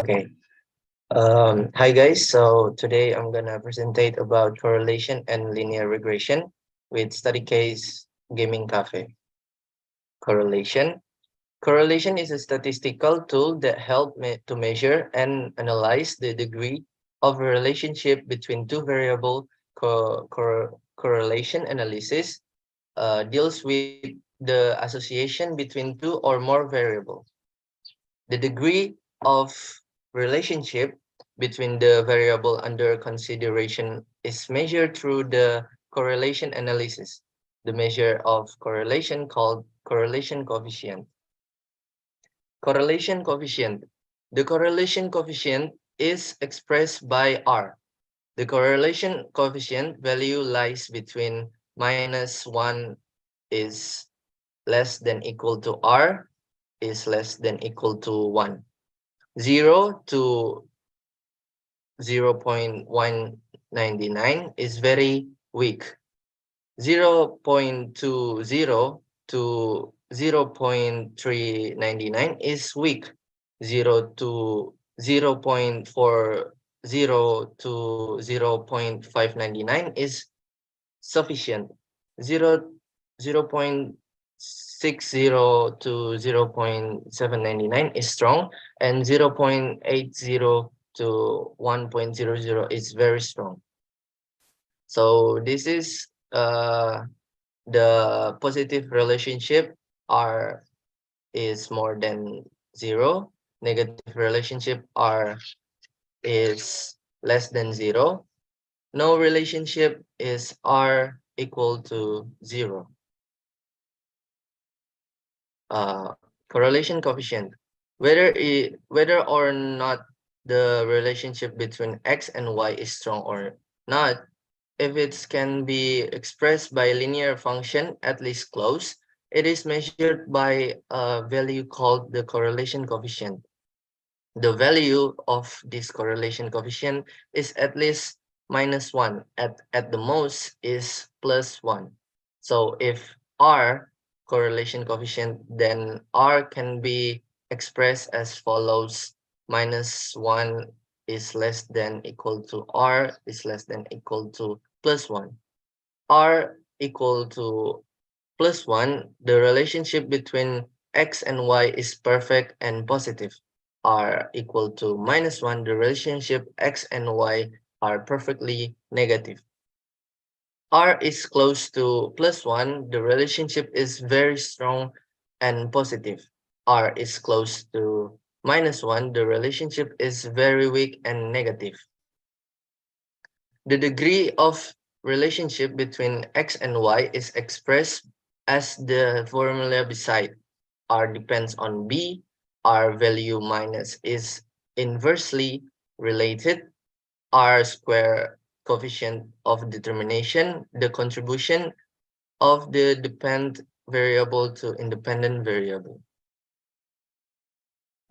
Okay. Hi guys. So today I'm gonna presentate about correlation and linear regression with study case gaming cafe. Correlation. Correlation is a statistical tool that help to measure and analyze the degree of a relationship between two variable. Correlation analysis deals with the association between two or more variables. The degree of relationship between the variable under consideration is measured through the correlation analysis, the measure of correlation called correlation coefficient. Correlation coefficient. The correlation coefficient is expressed by R. The correlation coefficient value lies between -1 is less than equal to R is less than equal to 1. 0 to 0.199 is very weak. 0.20 to 0.399 is weak. 0 to 0.40 to 0.599 is sufficient. 0, 0.60 to 0.799 is strong, and 0.80 to 1.00 is very strong. So this is the positive relationship. R is more than 0. Negative relationship R is less than 0. No relationship is R equal to 0. Correlation coefficient. Whether or not the relationship between X and Y is strong or not, if it can be expressed by linear function at least close, it is measured by a value called the correlation coefficient. The value of this correlation coefficient is at least -1, at the most is +1. So if R correlation coefficient, then R can be expressed as follows: -1 is less than equal to R is less than equal to +1. R equal to +1, the relationship between X and Y is perfect and positive. R equal to -1, the relationship X and Y are perfectly negative. R is close to +1, the relationship is very strong and positive. R is close to -1, the relationship is very weak and negative. The degree of relationship between X and Y is expressed as the formula beside. R depends on B. R value minus is inversely related. R square coefficient of determination, the contribution of the dependent variable to independent variable.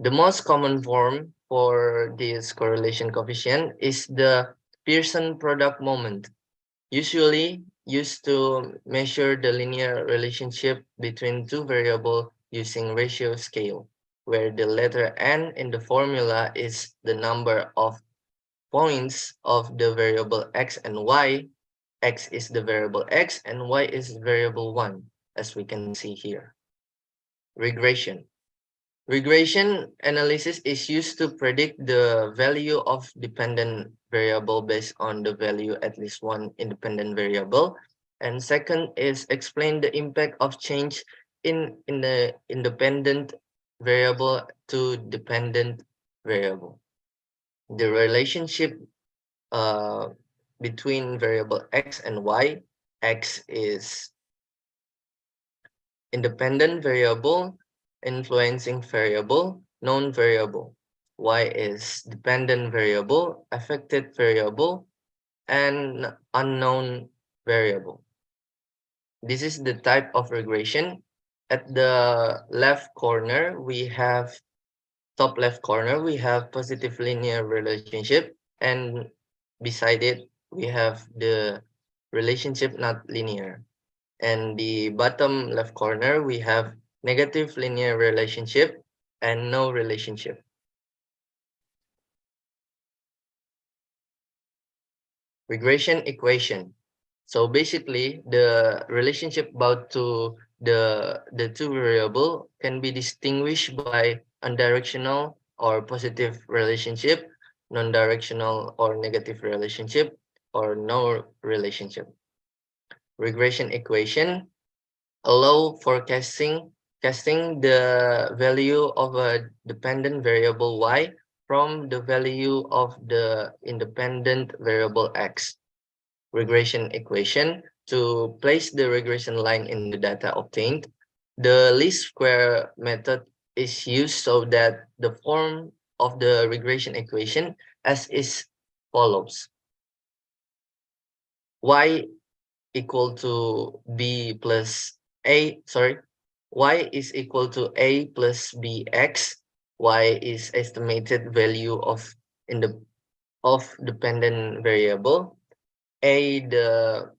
The most common form for this correlation coefficient is the Pearson product moment, usually used to measure the linear relationship between two variables using ratio scale, where the letter n in the formula is the number of points of the variable x and y. X is the variable x and y is variable 1, as we can see here. Regression. Regression analysis is used to predict the value of dependent variable based on the value at least one independent variable. And second is explain the impact of change in the independent variable to dependent variable. The relationship uh, between variable x and y. X is independent variable, influencing variable, known variable. Y is dependent variable, affected variable, and unknown variable. This is the type of regression. At the left corner, we have top left corner, we have positive linear relationship, and beside it, we have the relationship not linear. And the bottom left corner, we have negative linear relationship and no relationship. Regression equation. So basically, the relationship about the two variable can be distinguished by unidirectional or positive relationship, non-directional or negative relationship, or no relationship. Regression equation allow forecasting casting the value of a dependent variable y from the value of the independent variable x. Regression equation to place the regression line in the data obtained. The least square method is used so that the form of the regression equation as is follows. Y equal to b plus a, sorry, y is equal to a plus bx. Y is estimated value of in the of dependent variable. A the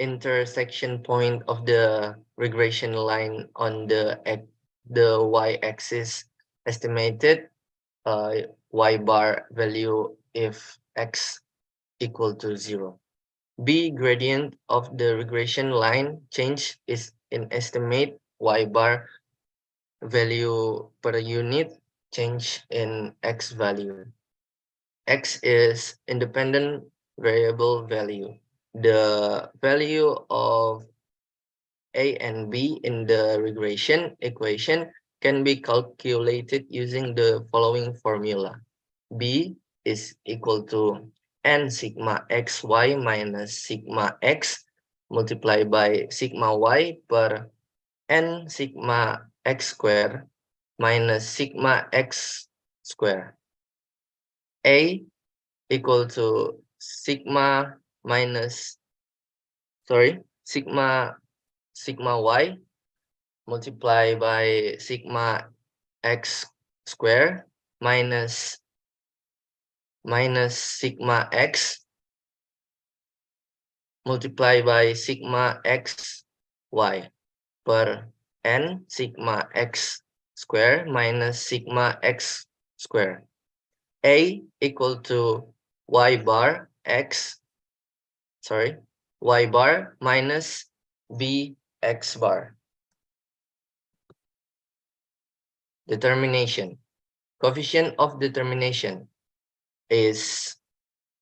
intersection point of the regression line on the y-axis estimated y bar value if x equal to 0. B gradient of the regression line change is in estimate y bar value per unit change in x value. X is independent variable value. The value of A and B in the regression equation can be calculated using the following formula. B is equal to n sigma xy minus sigma x multiplied by sigma y per n sigma x square minus sigma x square. A equal to sigma minus, sigma y multiplied by sigma x square minus sigma x multiplied by sigma x y per n sigma x square minus sigma x square. A equal to y bar minus b x bar. Determination. Coefficient of determination is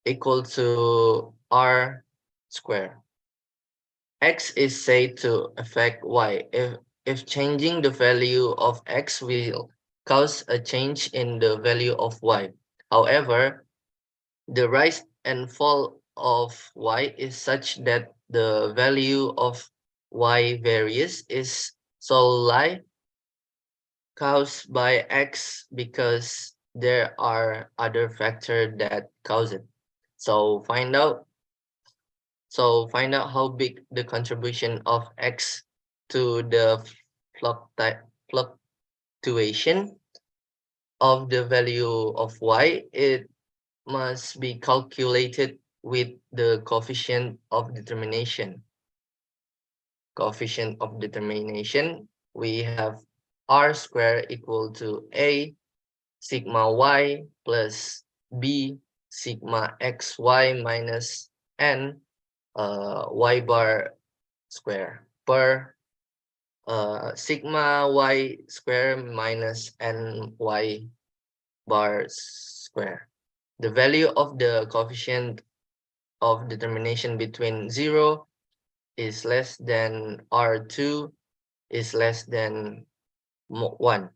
equal to r square. X is said to affect y if changing the value of x will cause a change in the value of y. However, the rise and fall of y is such that the value of y varies is solely caused by x because there are other factors that cause it. So find out how big the contribution of x to the fluctuation of the value of y. It must be calculated with the coefficient of determination. Coefficient of determination, we have r square equal to a sigma y plus b sigma xy minus n y bar square per sigma y square minus n y bar square. The value of the coefficient of determination between 0 is less than r2 is less than 1.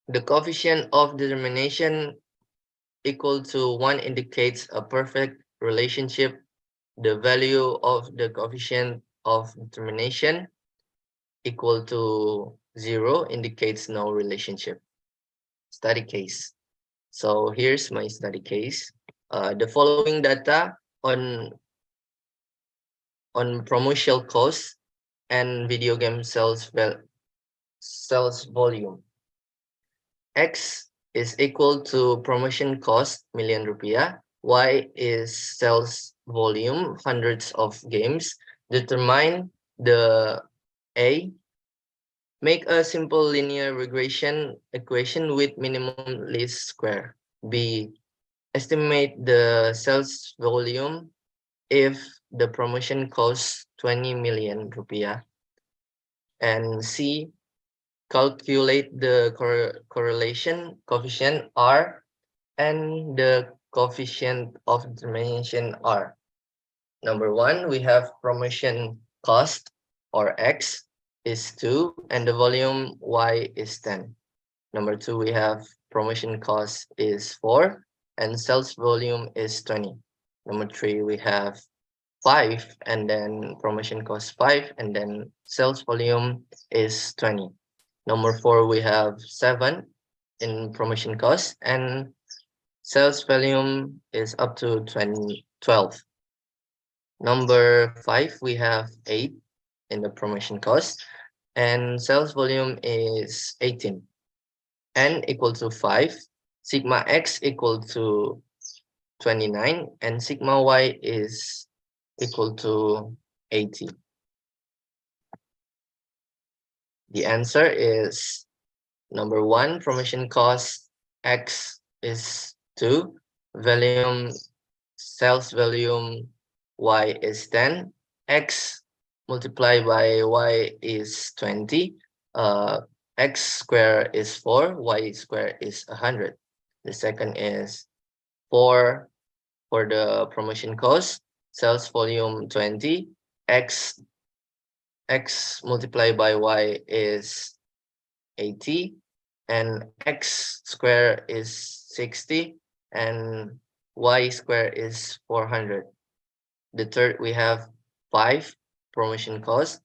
The coefficient of determination equal to 1 indicates a perfect relationship. The value of the coefficient of determination equal to 0 indicates no relationship. Study case. So here's my study case. The following data on promotional cost and video game sales volume. X is equal to promotion cost million rupiah. Y is sales volume hundreds of games. Determine the A. Make a simple linear regression equation with minimum least square. B. Estimate the sales volume if the promotion costs 20 million rupiah. And C, calculate the correlation coefficient R and the coefficient of determination R. Number one, we have promotion cost or X is 2 and the volume Y is 10. Number two, we have promotion cost is 4 and sales volume is 20. Number three, we have 5 and then promotion cost 5 and then sales volume is 20. Number four, we have 7 in promotion cost and sales volume is up to 12. Number 5, we have 8 in the promotion cost and sales volume is 18. N equal to 5, sigma X equal to 29 and sigma Y is equal to 80. The answer is number 1, promotion cost X is 2, volume sales volume Y is 10, X multiplied by Y is 20, X square is 4, Y square is 100. The second is 4 for the promotion cost, sales volume 20, X multiplied by Y is 80, and X square is 60, and Y square is 400. The third, we have 5 promotion cost,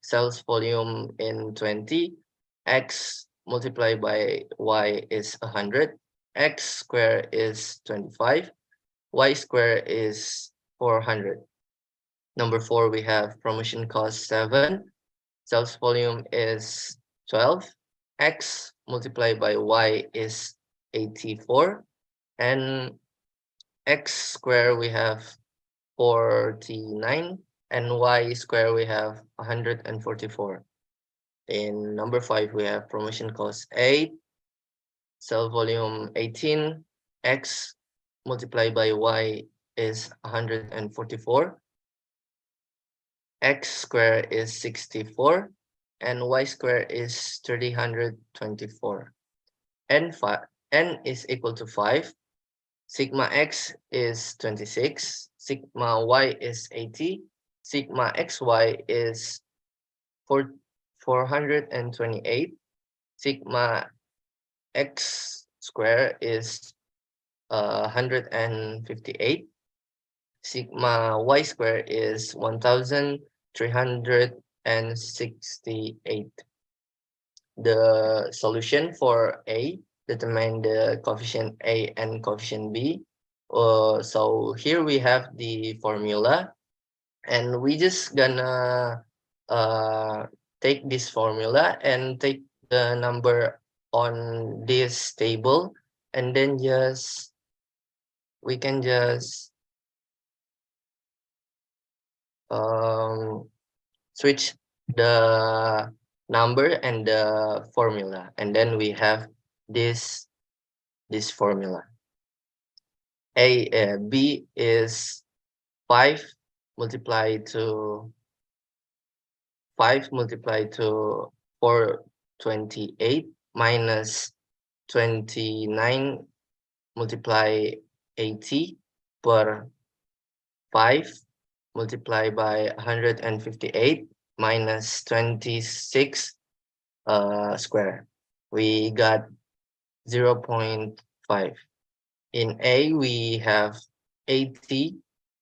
sales volume in 20, X multiplied by Y is 100, X square is 25, Y square is 400. Number 4, we have promotion cost 7, sales volume is 12, X multiplied by Y is 84, and X square we have 49, and Y square we have 144. In number 5, we have promotion cost 8, sales volume 18, X multiplied by Y is 144, X square is 64, and Y square is 324. N is equal to 5, sigma X is 26, sigma Y is 80, sigma XY is 428, sigma X square is 158, sigma Y square is 1368. The solution for A, determine the coefficient A and coefficient B. So here we have the formula, and we just gonna take this formula and take the number on this table, and then we can just switch the number and the formula, and then we have this formula. B is 5 multiplied to 428 minus 29 multiply 80 per 5 multiplied by 158 minus 26 square. We got 0.5. In A, we have 80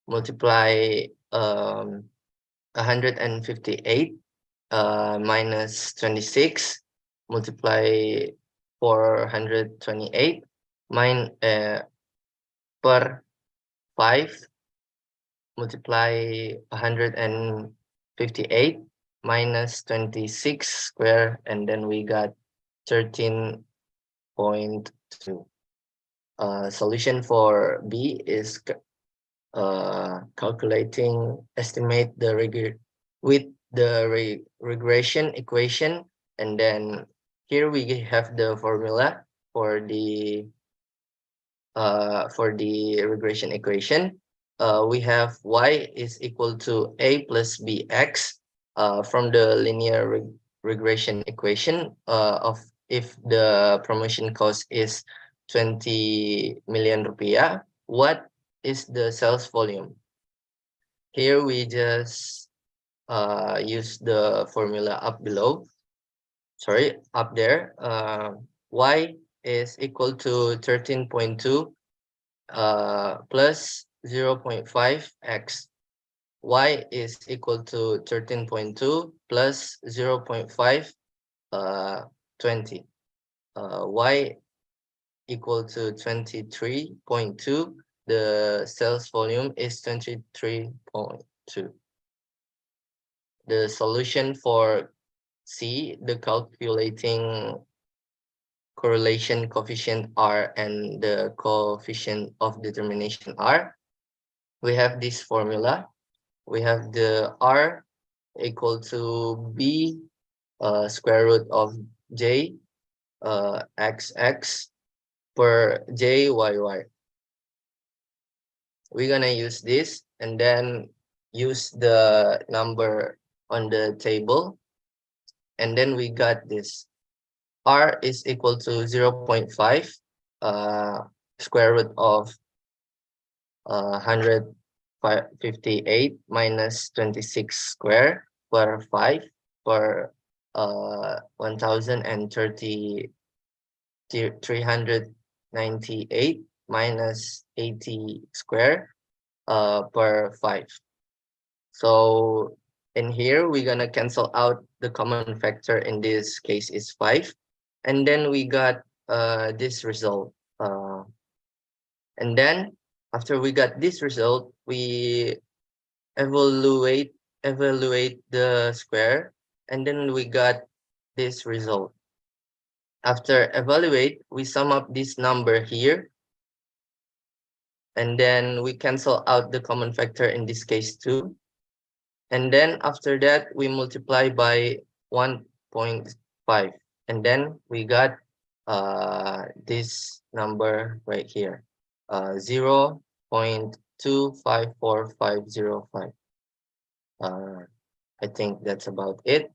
multiply 158 minus 26 multiply 428 per 5 multiply 158 minus 26 square, and then we got 13.2. Solution for B is calculating, estimate the regression equation, and then here we have the formula for the regression equation. we have y is equal to a plus bx from the linear regression equation of if the promotion cost is 20 million rupiah, what is the sales volume? Here we just use the formula up below. Sorry, up there. Y is equal to 13.2 plus 0.5x. Y is equal to 13.2 plus 0.5, 20. Y equal to 23.2. The sales volume is 23.2. The solution for C, the calculating correlation coefficient R and the coefficient of determination R, we have this formula. We have the R equal to B square root of J XX per JYY. We're gonna use this and then use the number on the table, and then we got this. R is equal to 0.5 square root of 158 minus 26 square per 5 per 1030 398 minus 80 square per 5. So in here we're gonna cancel out the common factor, in this case is 5, and then we got this result. And then after we got this result, we evaluate the square, and then we got this result. After evaluate, we sum up this number here, and then we cancel out the common factor, in this case 2. And then after that, we multiply by 1.5, and then we got this number right here, 0.254505. I think that's about it.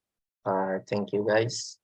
Thank you guys.